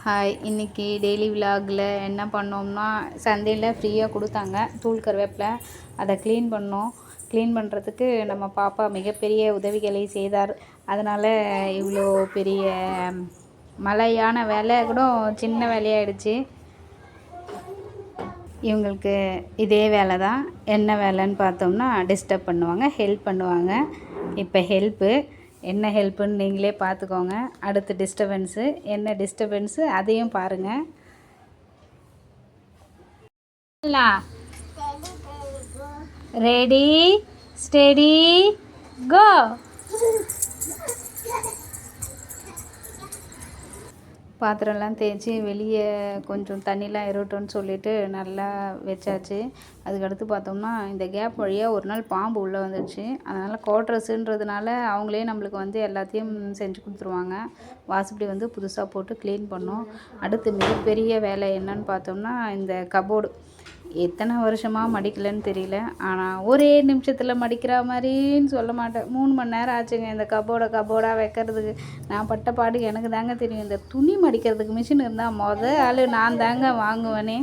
Hi, இன்றைக்கி daily விலாகில் என்ன பண்ணோம்னா, சந்தையில் ஃப்ரீயாக கொடுத்தாங்க தூள் கருவேப்பிலை. அதை க்ளீன் பண்ணோம். க்ளீன் பண்ணுறதுக்கு நம்ம பாப்பா மிகப்பெரிய உதவிகளை செய்தார். அதனால் இவ்வளோ பெரிய மலையான வேலை கூட சின்ன வேலையாயிடுச்சு. இவங்களுக்கு இதே வேலை தான். என்ன வேலைன்னு பார்த்தோம்னா, டிஸ்டர்ப் பண்ணுவாங்க, ஹெல்ப் பண்ணுவாங்க. இப்போ ஹெல்ப்பு என்ன ஹெல்ப்புன்னு நீங்களே பார்த்துக்கோங்க. அடுத்து டிஸ்டர்பன்ஸு என்ன டிஸ்டர்பன்ஸு அதையும் பாருங்கள். Ready steady go. பாத்திரம்லாம் தேய்ச்சி வெளியே கொஞ்சம் தண்ணிலாம் இருக்கட்டும்னு சொல்லிவிட்டு நல்லா வச்சாச்சு. அதுக்கடுத்து பார்த்தோம்னா, இந்த கேப் வழியாக ஒரு நாள் பாம்பு உள்ளே வந்துடுச்சு. அதனால் குவார்ட்டர்ஸுன்றதுனால அவங்களே நம்மளுக்கு வந்து எல்லாத்தையும் செஞ்சு கொடுத்துருவாங்க. வாசப்படி புதுசாக போட்டு க்ளீன் பண்ணோம். அடுத்து மிகப்பெரிய வேலை என்னன்னு பார்த்தோம்னா, இந்த கபோர்டு எத்தனை வருஷமாக மடிக்கலைன்னு தெரியல. ஆனால் ஒரே நிமிஷத்தில் மடிக்கிற மாதிரின்னு சொல்ல மாட்டேன், 3 மணி நேரம் ஆச்சுங்க இந்த கபோர்டாக வைக்கிறதுக்கு. நான் பட்ட பாடு எனக்கு தாங்க தெரியும். இந்த துணி மடிக்கிறதுக்கு மிஷின் இருந்தால் ஆள் நான் தாங்க வாங்குவேனே.